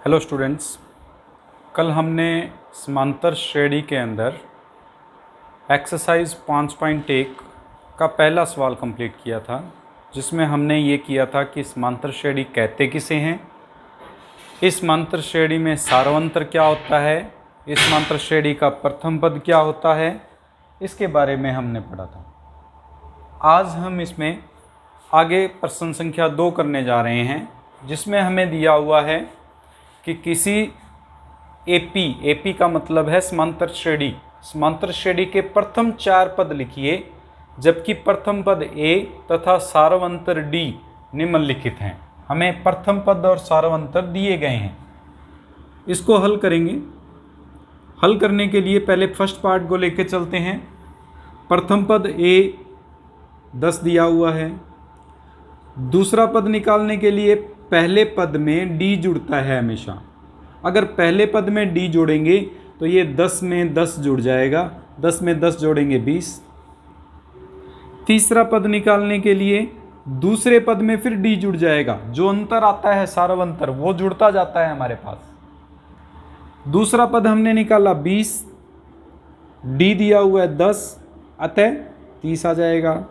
Hello students, कल हमने समांतर श्रेणी के अंदर एक्सरसाइज 5.1 का पहला सवाल कंप्लीट किया था, जिसमें हमने ये किया था कि समांतर श्रेणी कहते किसे हैं, इस समांतर श्रेणी में सार्वंतर क्या होता है, इस समांतर श्रेणी का प्रथम पद क्या होता है, इसके बारे में हमने पढ़ा था। आज हम इसमें आगे प्रश्न संख्या 2 करने जा रहे हैं, जिसमें हमें दिया हुआ है कि किसी एपी का मतलब है समांतर श्रेणी के प्रथम 4 पद लिखिए, जबकि प्रथम पद ए तथा सार्वंतर डी निम्नलिखित हैं। हमें प्रथम पद और सार्वंतर दिए गए हैं, इसको हल करेंगे। हल करने के लिए पहले फर्स्ट पार्ट को लेकर चलते हैं। प्रथम पद ए 10 दिया हुआ है। दूसरा पद निकालने के लिए पहले पद में डी जुड़ता है हमेशा। अगर पहले पद में डी जोड़ेंगे तो ये 10 में 10 जुड़ जाएगा, 10 में 10 जोड़ेंगे 20। तीसरा पद निकालने के लिए दूसरे पद में फिर डी जुड़ जाएगा, जो अंतर आता है सार्वंतर वो जुड़ता जाता है हमारे पास। दूसरा पद हमने निकाला 20, डी दिया हुआ है 10, अतः 30 आ जाएगा।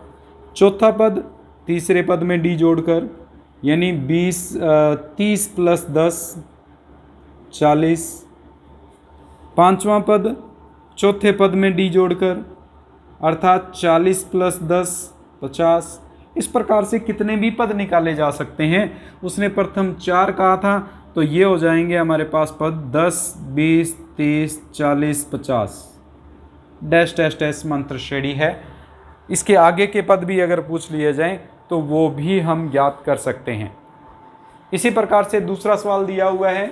चौथा पद तीसरे पद में डी जोड़कर, यानी 30 प्लस 10 40। पांचवा पद चौथे पद में डी जोड़कर, अर्थात 40 प्लस 10 50। इस प्रकार से कितने भी पद निकाले जा सकते हैं। उसने प्रथम 4 कहा था, तो ये हो जाएंगे हमारे पास पद 10 20 30 40 50। डैश डैश डैश समांतर श्रेणी है। इसके आगे के पद भी अगर पूछ लिए जाएं तो वो भी हम ज्ञात कर सकते हैं। इसी प्रकार से दूसरा सवाल दिया हुआ है,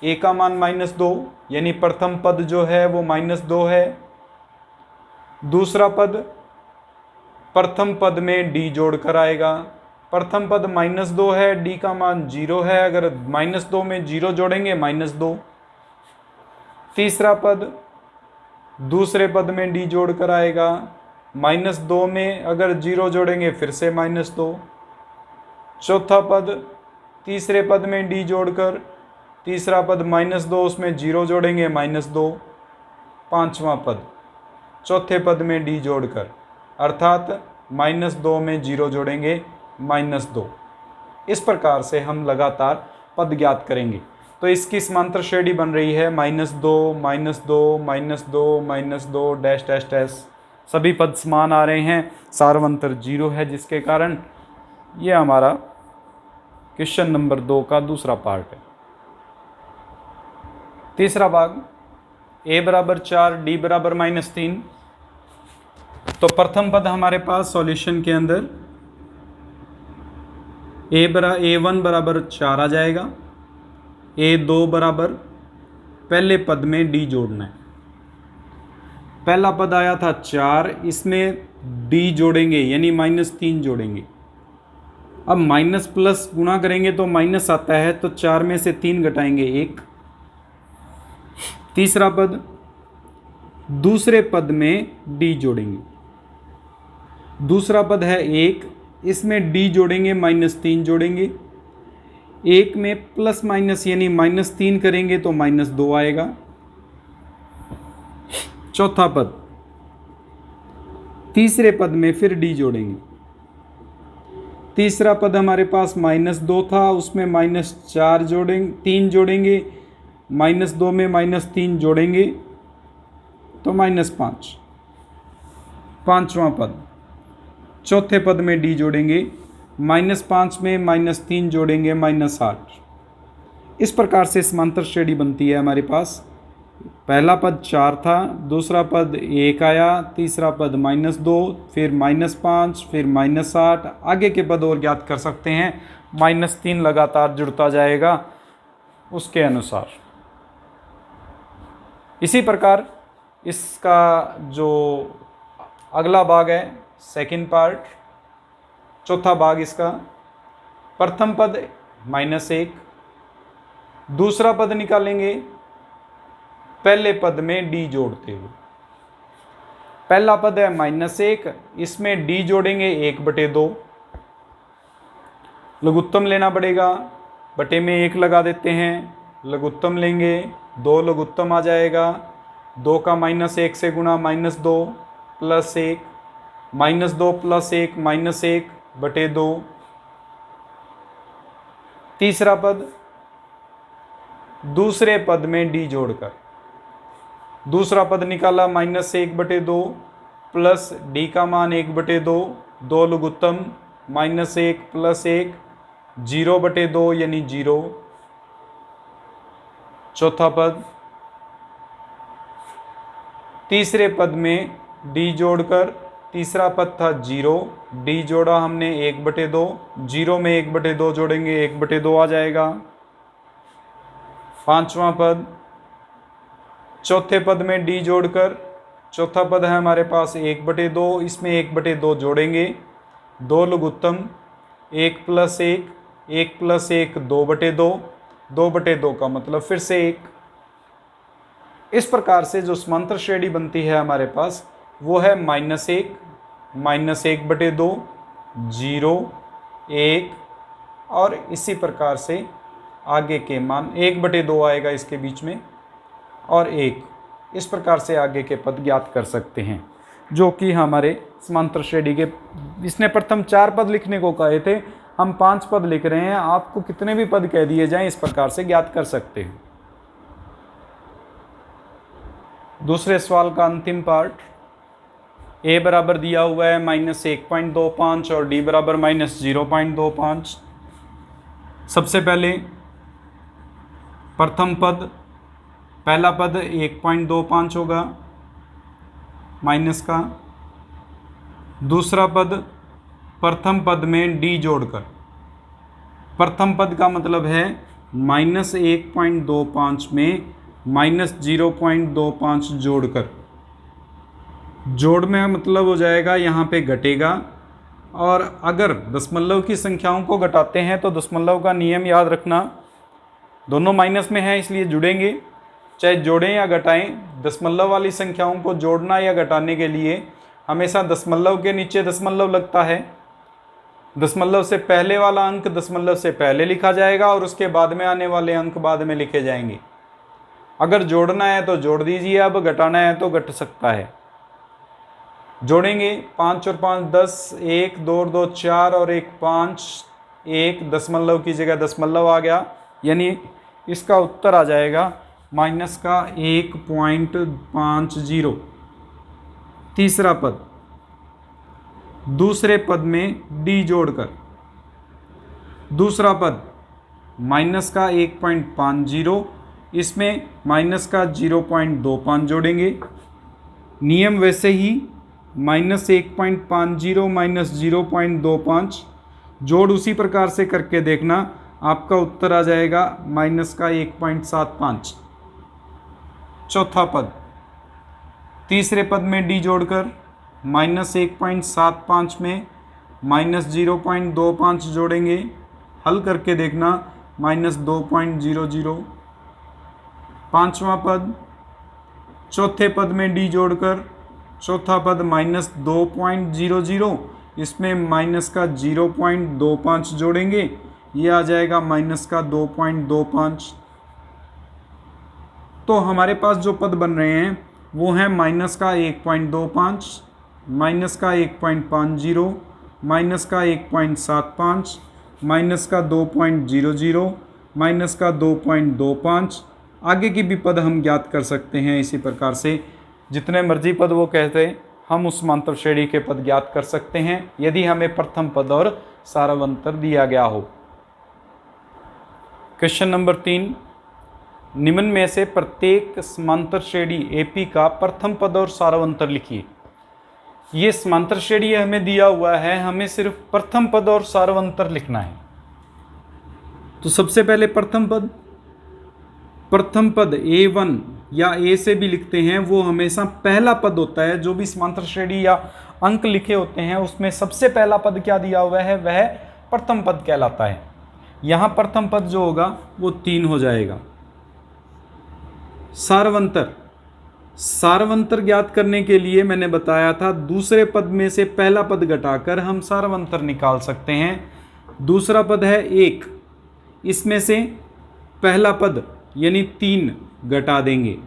ए का मान -2, यानी प्रथम पद जो है वो -2 है। दूसरा पद प्रथम पद में डी जोड़कर आएगा। प्रथम पद -2 है, डी का मान 0 है, अगर -2 में 0 जोड़ेंगे -2। तीसरा पद दूसरे पद में डी जोड़कर आएगा। -2 में अगर 0 जोड़ेंगे फिर से -2। चौथा पद तीसरे पद में डी जोड़कर, तीसरा पद -2 उसमें 0 जोड़ेंगे -2। पांचवा पद चौथे पद में डी जोड़कर, अर्थात -2 में 0 जोड़ेंगे -2। इस प्रकार से हम लगातार पद ज्ञात करेंगे। तो इसकी समांतर श्रेणी बन रही है -2 -2 -2 -2 डैश डैश डैश। सभी पद समान आ रहे हैं, सार्वंतर 0 है, जिसके कारण ये हमारा क्वेश्चन नंबर 2 का दूसरा पार्ट है। तीसरा भाग, a बराबर 4 d बराबर -3। तो प्रथम पद हमारे पास सॉल्यूशन के अंदर a1 बराबर 4 आ जाएगा। a2 बराबर पहले पद में d जोड़ना है। पहला पद आया था 4, इसमें d जोड़ेंगे यानी -3 जोड़ेंगे। अब माइनस प्लस गुणा करेंगे तो माइनस आता है, तो 4 में से 3 घटाएंगे 1। तीसरा पद दूसरे पद में d जोड़ेंगे। दूसरा पद है 1, इसमें d जोड़ेंगे -3 जोड़ेंगे। 1 में प्लस माइनस यानी -3 करेंगे तो -2 आएगा। चौथा पद तीसरे पद में फिर d जोड़ेंगे। तीसरा पद हमारे पास -2 था, उसमें -4 जोड़ेंगे, 3 जोड़ेंगे। -2 में -3 जोड़ेंगे तो -5। पांचवा पद चौथे पद में d जोड़ेंगे, -5 में -3 जोड़ेंगे -8। इस प्रकार से समांतर श्रेणी बनती है हमारे पास। पहला पद 4 था, दूसरा पद 1 आया, तीसरा पद -2, फिर -5, फिर -8। आगे के पद और ज्ञात कर सकते हैं, -3 लगातार जुड़ता जाएगा उसके अनुसार। इसी प्रकार इसका जो अगला भाग है, सेकंड पार्ट, चौथा भाग इसका, प्रथम पद -1, दूसरा पद निकालेंगे पहले पद में d जोड़ते हुए। पहला पद है -1, इसमें d जोड़ेंगे 1/2। लघुत्तम लेना पड़ेगा, बटे में 1 लगा देते हैं, लघुत्तम लेंगे, 2 लघुत्तम आ जाएगा, 2 का -1 से गुणा -2 + 1, -2 + 1 -1 बटे 2। तीसरा पद, दूसरे पद में d जोड़कर, दूसरा पद निकाला -1 बटे 2 प्लस d का मान 1 बटे 2, 2 लघुत्तम, -1 + 1 0 बटे 2 यानी 0। चौथा पद, तीसरे पद में d जोड़कर, तीसरा पद था 0, d जोड़ा हमने 1 बटे 2, 0 में 1 बटे 2 जोड़ेंगे 1 बटे 2 आ जाएगा। पांचवा पद, चौथे पद में d जोड़कर, चौथा पद है हमारे पास 1 बटे 2, इसमें 1 बटे 2 जोड़ेंगे, 2 लघुत्तम, 1 + 1, 1 + 1 2 बटे 2, 2 बटे 2 का मतलब फिर से 1। इस प्रकार से जो समांतर श्रेणी बनती है हमारे पास वो है -1, -1 बटे 2, 0, 1 और इसी प्रकार से आगे के मान 1 बटे 2 आएगा इसके बीच में और 1। इस प्रकार से आगे के पद ज्ञात कर सकते हैं, जो कि हमारे समांतर श्रेणी के, इसने प्रथम 4 पद लिखने को कहे थे, हम 5 पद लिख रहे हैं। आपको कितने भी पद कह दिए जाएं इस प्रकार से ज्ञात कर सकते हैं। दूसरे सवाल का अंतिम पार्ट, a बराबर दिया हुआ है -1.25 और d बराबर -0.25। सबसे पहले प्रथम पद, पहला पद 1.25 होगा माइनस का, दूसरा पद प्रथम पद में d जोड़कर, प्रथम पद का मतलब है -1.25 में -0.25 जोड़कर, जोड़ में मतलब हो जाएगा यहाँ पे घटेगा। और अगर दशमलव की संख्याओं को घटाते हैं तो दशमलव का नियम याद रखना, दोनों माइनस में हैं इसलिए जुड़ेंगे, चाहे जोड़ें या घटाएं। दशमलव वाली संख्याओं को जोड़ना या घटाने के लिए हमेशा दशमलव के नीचे दशमलव लगता है। दशमलव से पहले वाला अंक दशमलव से पहले लिखा जाएगा और उसके बाद में आने वाले अंक बाद में लिखे जाएंगे। अगर जोड़ना है तो जोड़ दीजिए, अब घटाना है तो घट सकता है। जोड़ेंगे 5 और 5 10, 1 2 और 2 4 और 1 5, 1 दशमलव की जगह दशमलव आ गया, यानी इसका उत्तर आ जाएगा -1.50। तीसरा पद, दूसरे पद में d जोड़कर, दूसरा पद -1.50, इसमें -0.25 जोड़ेंगे। नियम वैसे ही -1.50 -0.25 जोड़ उसी प्रकार से करके देखना, आपका उत्तर आ जाएगा -1.75। चौथा पद, तीसरे पद में d जोड़कर, -1.75 में -0.25 जोड़ेंगे, हल करके देखना -2.00। पांचवा पद, चौथे पद में d जोड़कर, चौथा पद -2.00, इसमें -0.25 जोड़ेंगे, ये आ जाएगा -2.25। तो हमारे पास जो पद बन रहे हैं वो हैं -1.25, -1.50, -1.75, -2.00, -2.25। आगे की भी पद हम ज्ञात कर सकते हैं इसी प्रकार से, जितने मर्जी पद वो कहते हैं हम उस समांतर श्रेणी के पद ज्ञात कर सकते हैं यदि हमें प्रथम पद और सारवंतर दिया गया हो। क्वेश्चन नंबर 3, निम्न में से प्रत्येक समांतर श्रेणी AP का प्रथम पद और सारवंतर लिखिए। ये समांतर श्रेणी हमें दिया हुआ है, हमें सिर्फ प्रथम पद और सारवंतर लिखना है। तो सबसे पहले प्रथम पद A1 या A से भी लिखते हैं, वो हमेशा पहला पद होता है। जो भी समांतर श्रेणी या अंक लिखे होते हैं उसमें सबसे पहला पद क्या दिया हुआ है वह प्रथम पद कहलाता है। यहाँ प्रथम पद जो होगा वो 3 हो जाएगा। सारवंतर ज्ञात करने के लिए मैंने बताया था दूसरे पद में से पहला पद घटाकर हम सारवंतर निकाल सकते हैं। दूसरा पद है 1, इसमें से पहला पद यानी 3 घटा देंगे,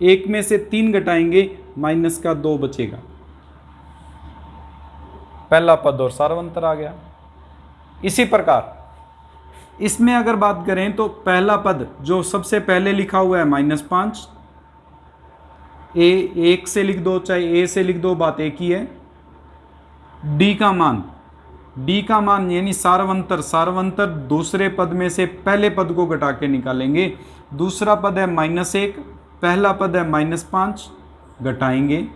1 में से 3 घटाएंगे, माइनस का 2 बचेगा। पहला पद और सार्वंतर आ गया। इसी प्रकार इसमें अगर बात करें तो पहला पद जो सबसे पहले लिखा हुआ है -5, ए 1 से लिख दो चाहे ए से लिख दो, बात एक ही है। डी का मान यानी सारवंतर दूसरे पद में से पहले पद को घटा के निकालेंगे। दूसरा पद है -1, पहला पद है -5, घटाएंगे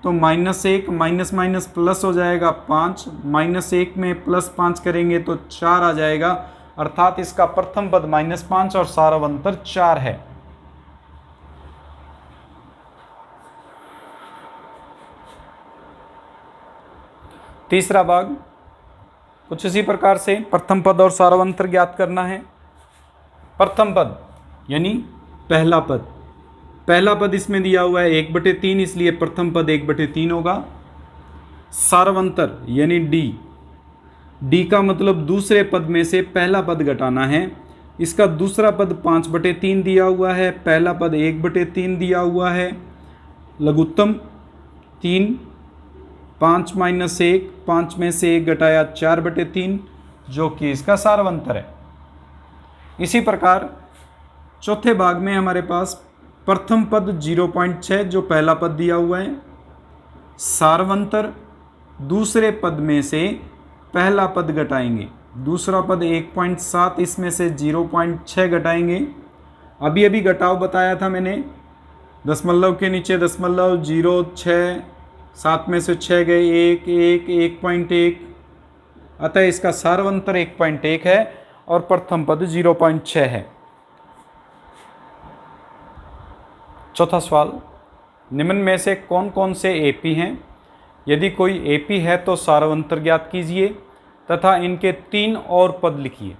तो -1 माइनस माइनस प्लस हो जाएगा 5, -1 में +5 करेंगे तो 4 आ जाएगा, अर्थात इसका प्रथम पद -5 और सारवंतर 4 है। तीसरा भाग कुछ इसी प्रकार से प्रथम पद और सारवंतर ज्ञात करना है। प्रथम पद यानी पहला पद इसमें दिया हुआ है 1/3, इसलिए प्रथम पद 1/3 होगा। सारवंतर यानी डी का मतलब दूसरे पद में से पहला पद घटाना है। इसका दूसरा पद 5/3 दिया हुआ है, पहला पद 1/3 दिया हुआ है। लघुत्तम 3, 5 - 1, 5 में से 1 घटाया 4/3, जो कि इसका सारवंतर है। इसी प्रकार चौथे भाग में हमारे पास प्रथम पद 0.6 जो पहला पद दिया हुआ है, सारवंतर दूसरे पद में से पहला पद घटाएंगे, दूसरा पद 1.7, इसमें से 0.6 घटाएंगे। अभी घटाव बताया था मैंने, दशमलव के नीचे दशमलव, 0, 6, 7 में से 6 गए, 1, 1, 1.1, अतः इसका सारवंतर 1.1 है और प्रथम पद 0.6 है। चौथा सवाल, निम्न में से कौन कौन से एपी हैं? यदि कोई एपी है तो सारवंतर ज्ञात कीजिए तथा इनके 3 और पद लिखिए।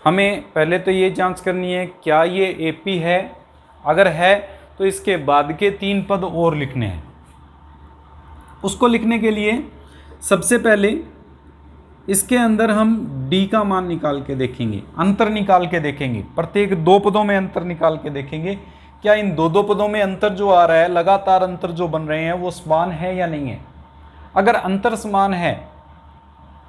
हमें पहले तो ये जांच करनी है क्या ये एपी है, अगर है तो इसके बाद के 3 पद और लिखने हैं। उसको लिखने के लिए सबसे पहले इसके अंदर हम डी का मान निकाल के देखेंगे, अंतर निकाल के देखेंगे, प्रत्येक 2 पदों में अंतर निकाल के देखेंगे क्या इन 2 पदों में अंतर जो आ रहा है, लगातार अंतर जो बन रहे हैं वो समान है या नहीं है। अगर अंतर समान है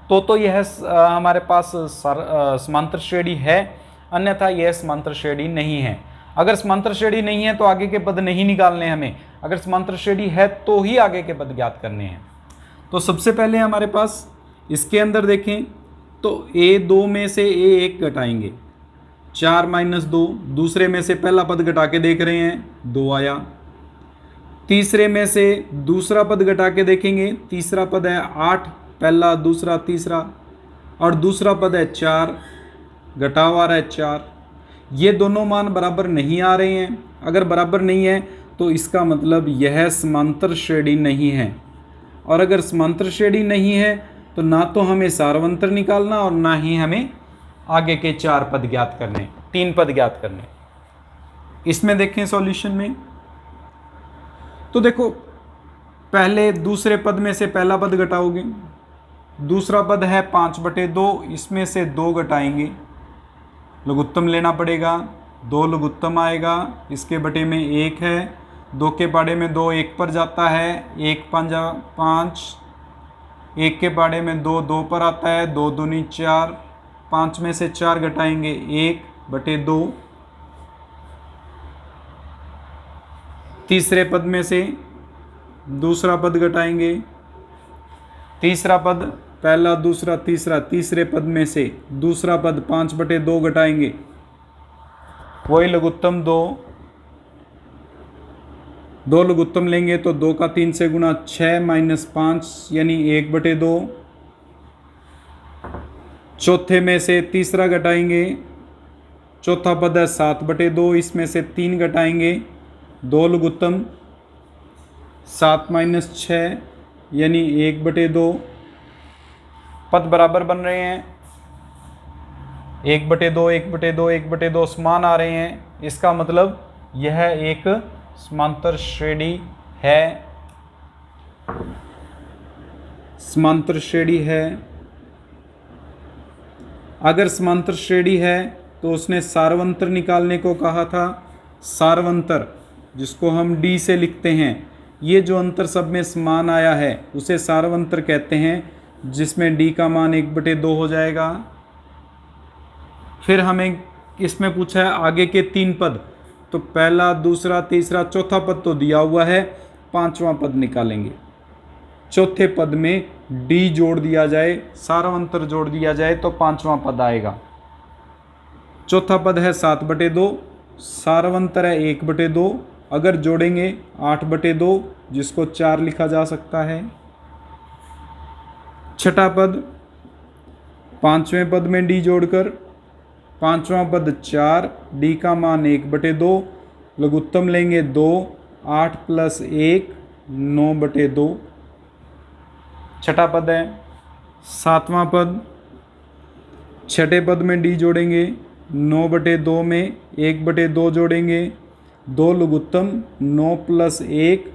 तो यह हमारे पास समांतर श्रेणी है, अन्यथा यह समांतर श्रेणी नहीं है। अगर समांतर श्रेणी नहीं है तो आगे के पद नहीं निकालने हमें, अगर समांतर श्रेणी है तो ही आगे के पद ज्ञात करने हैं। तो सबसे पहले हमारे पास इसके अंदर देखें तो A2 में से A1 घटाएंगे, 4 - 2, दूसरे में से पहला पद घटा के देख रहे हैं, 2 आया। तीसरे में से दूसरा पद घटा के देखेंगे, तीसरा पद है 8, पहला दूसरा तीसरा, और दूसरा पद है 4, घटाव आ रहा है 4। ये दोनों मान बराबर नहीं आ रहे हैं, अगर बराबर नहीं है तो इसका मतलब यह समांतर श्रेणी नहीं है, और अगर समांतर श्रेणी नहीं है तो ना तो हमें सारवंतर निकालना और ना ही हमें आगे के 4 पद ज्ञात करने, 3 पद ज्ञात करने। इसमें देखें सॉल्यूशन में तो देखो, पहले दूसरे पद में से पहला पद घटाओगे, दूसरा पद है 5/2, इसमें से 2 घटाएंगे, लघुत्तम लेना पड़ेगा, 2 लघुत्तम आएगा, इसके बटे में 1 है, 2 के बाड़े में 2 1 पर जाता है, 1 5 5, 1 के बाड़े में 2 2 पर आता है, 2 दूनी 4, 5 में से 4 घटाएंगे 1/2। तीसरे पद में से दूसरा पद घटाएंगे, तीसरा पद पहला दूसरा तीसरा, तीसरे पद में से दूसरा पद 5/2 घटाएंगे, वही लघुत्तम 2 लघुत्तम लेंगे तो 2 का 3 से गुणा, 6 - 5 यानी 1/2। चौथे में से तीसरा घटाएंगे, चौथा पद है 7/2, इसमें से 3 घटाएंगे, 2 लघुत्तम, 7 - 6 यानी 1/2। पद बराबर बन रहे हैं, 1/2 1/2 1/2 समान आ रहे हैं, इसका मतलब यह एक समांतर श्रेणी है, समांतर श्रेणी है। अगर समांतर श्रेणी है तो उसने सारवंतर निकालने को कहा था। सारवंतर जिसको हम डी से लिखते हैं, ये जो अंतर सब में समान आया है उसे सारवंतर कहते हैं, जिसमें डी का मान 1/2 हो जाएगा। फिर हमें इसमें पूछा है आगे के 3 पद, तो पहला, दूसरा, तीसरा, चौथा पद तो दिया हुआ है, 5वां पद निकालेंगे। चौथे पद में डी जोड़ दिया जाए, सारवंतर जोड़ दिया जाए तो 5वां पद आएगा। चौथा पद है 7/2, सारवंतर है 1/2, अगर जोड़ेंगे 8/2, जिसको 4 लिखा जा सकता है। छठा पद 5वें पद में डी जोड़कर, 5वां पद 4, डी का मान 1/2, लघुत्तम लेंगे 2, 8 + 1 9/2। छठा पद है 7वां पद, छठे पद में डी जोड़ेंगे, 9/2 में 1/2 जोड़ेंगे, 2 लघुत्तम, 9 + 1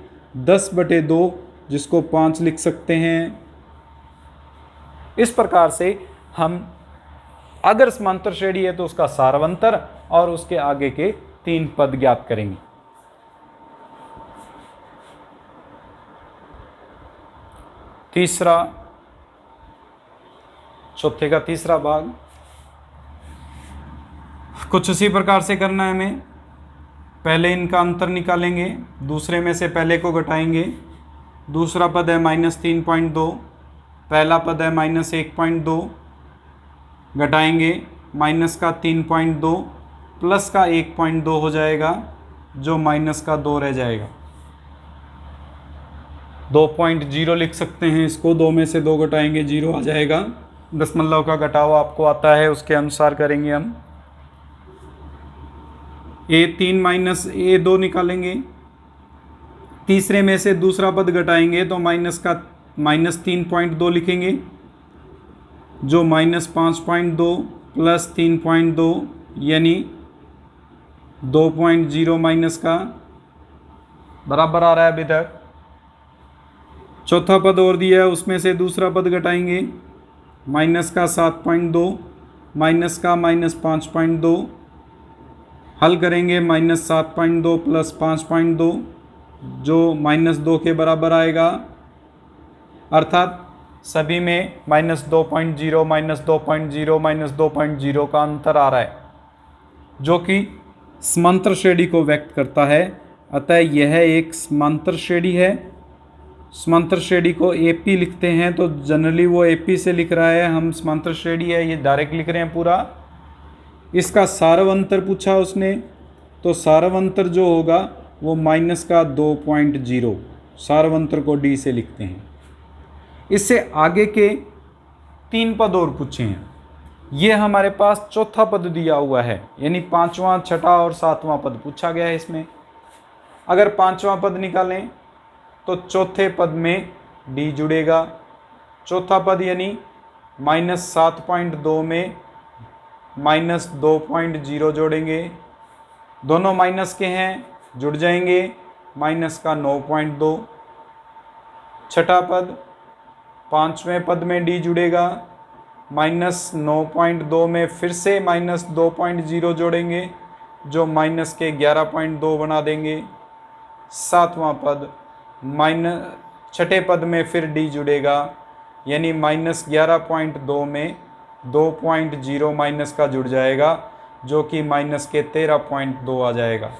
10/2, जिसको 5 लिख सकते हैं। इस प्रकार से हम अगर समांतर श्रेणी है तो उसका सारवंतर और उसके आगे के 3 पद ज्ञात करेंगे। तीसरा, चौथे का तीसरा भाग कुछ उसी प्रकार से करना है हमें। पहले इनका अंतर निकालेंगे, दूसरे में से पहले को घटाएंगे। दूसरा पद है -3.2, पहला पद है -1.2, घटाएंगे, माइनस का 3.2 प्लस का 1.2 हो जाएगा, जो माइनस का 2 रह जाएगा। 2.0 लिख सकते हैं इसको, 2 में से 2 घटाएंगे 0 आ जाएगा। दशमलव का घटाव आपको आता है, उसके अनुसार करेंगे हम। A3 माइनस A2 निकालेंगे, तीसरे में से दूसरा पद घटाएंगे तो -3.2 लिखेंगे, जो -5.2 प्लस 3.2 यानी 2.0 माइनस का बराबर आ रहा है अभी तक। चौथा पद और दिया है, उसमें से दूसरा पद घटाएंगे, माइनस का 7.2 माइनस का -5.2, हल करेंगे, -7.2 प्लस 5.2 जो -2 के बराबर आएगा। अर्थात सभी में -2.0 -2.0 -2.0 का अंतर आ रहा है, जो कि समांतर श्रेणी को व्यक्त करता है। अतः यह एक समांतर श्रेणी है। समांतर श्रेणी को AP लिखते हैं, तो जनरली वो AP से लिख रहा है, हम समांतर श्रेणी है ये डायरेक्ट लिख रहे हैं पूरा। इसका सारवंतर पूछा उसने, तो सारवंतर जो होगा वो -2.0, सारवंतर को D से लिखते हैं। इससे आगे के 3 पद और पूछे हैं। ये हमारे पास चौथा पद दिया हुआ है, यानी 5वां, छठा और 7वां पद पूछा गया है इसमें। अगर 5वां पद निकालें तो चौथे पद में D जुड़ेगा। चौथा पद यानी -7.2 में -2.0 जोड़ेंगे, दोनों माइनस के हैं, जुड़ जाएंगे, माइनस का 9.2। छठा पद 5वें पद में D जुड़ेगा, -9.2 में फिर से -2.0 जोड़ेंगे, जो माइनस के 11.2 बना देंगे। सातवां पद छठे पद में फिर D जुड़ेगा, यानी -11.2 में 2.0 माइनस का जुड़ जाएगा, जो कि माइनस के 13.2 आ जाएगा।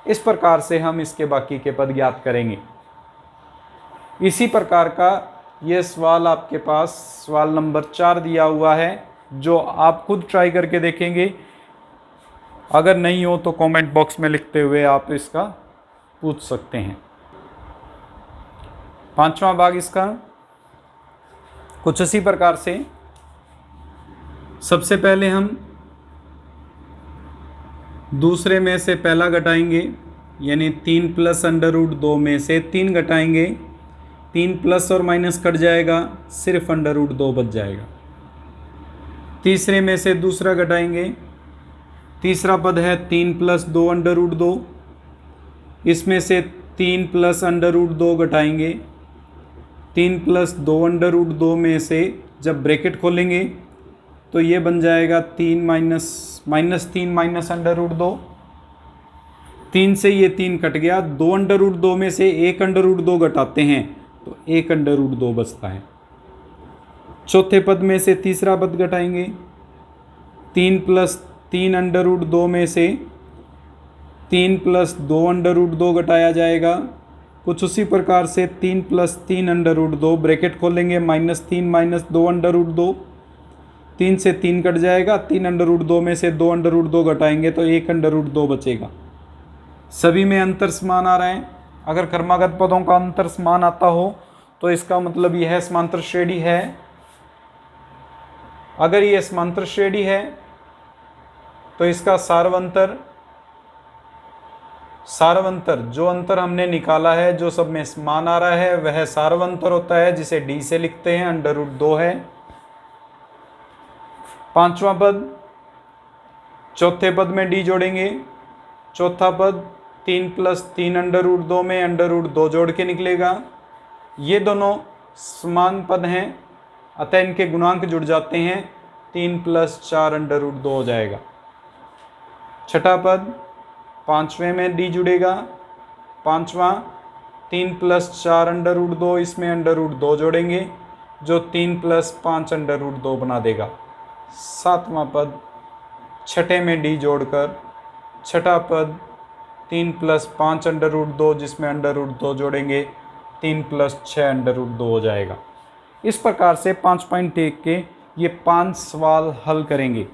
इस प्रकार से हम इसके बाकी के पद ज्ञात करेंगे। इसी प्रकार का ये सवाल आपके पास सवाल नंबर 4 दिया हुआ है, जो आप खुद ट्राई करके देखेंगे। अगर नहीं हो तो कमेंट बॉक्स में लिखते हुए आप इसका पूछ सकते हैं। 5वां भाग इसका कुछ इसी प्रकार से। सबसे पहले हम दूसरे में से पहला घटाएंगे, यानी 3 + √2 में से 3 घटाएंगे, 3 प्लस और माइनस कट जाएगा, सिर्फ √2 बच जाएगा। तीसरे में से दूसरा घटाएंगे, तीसरा पद है 3 + 2 √2, इसमें से 3 + √2 घटाएंगे, 3 + 2 √2 में से जब ब्रैकेट खोलेंगे तो ये बन जाएगा 3 माइनस 3 माइनस √2। 3 से ये 3 कट गया, 2 √2 में से 1 √2 घटाते हैं तो 1 √2 बचता है। चौथे पद में से तीसरा पद घटाएंगे, 3 + 3 √2 में से 3 + 2 √2 घटाया जाएगा। कुछ उसी प्रकार से 3 + 3 √2 ब्रैकेट खोलेंगे, -3 - 2 √2। 3 से 3 कट जाएगा, 3 √2 में से 2 √2 घटाएंगे तो 1 √2 बचेगा। सभी में अंतर समान आ रहा है। अगर क्रमागत पदों का अंतर समान आता हो तो इसका मतलब यह समांतर श्रेणी है। अगर यह समांतर श्रेणी है तो इसका सारवंतर जो अंतर हमने निकाला है, जो सब में समान आ रहा है, वह सारवंतर होता है, जिसे d से लिखते हैं, √2 है। पांचवा पद, चौथे पद में d जोड़ेंगे। चौथा पद 3 + 3 √2 में √2 जोड़ के निकलेगा। ये दोनों समान पद हैं, अतः इनके गुणांक जुड़ जाते हैं, 3 + 4 √2 हो जाएगा। छठा पद, पांचवें में d जुड़ेगा। पांचवा 3 + 4 √2, इसमें √2 जोड़ेंगे जो 3 + 5 √2 बना देगा। सातवां पद, छठे में d जोड़कर छठा पद 3 + 5 √2, जिसमें √2 जोड़ेंगे 3 + 6 √2 हो जाएगा। इस प्रकार से 5.1 के ये 5 सवाल हल करेंगे।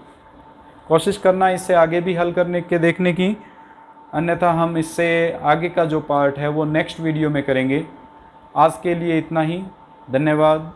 कोशिश करना इससे आगे भी हल करने के देखने की, अन्यथा हम इससे आगे का जो पार्ट है वो नेक्स्ट वीडियो में करेंगे। आज के लिए इतना ही। धन्यवाद।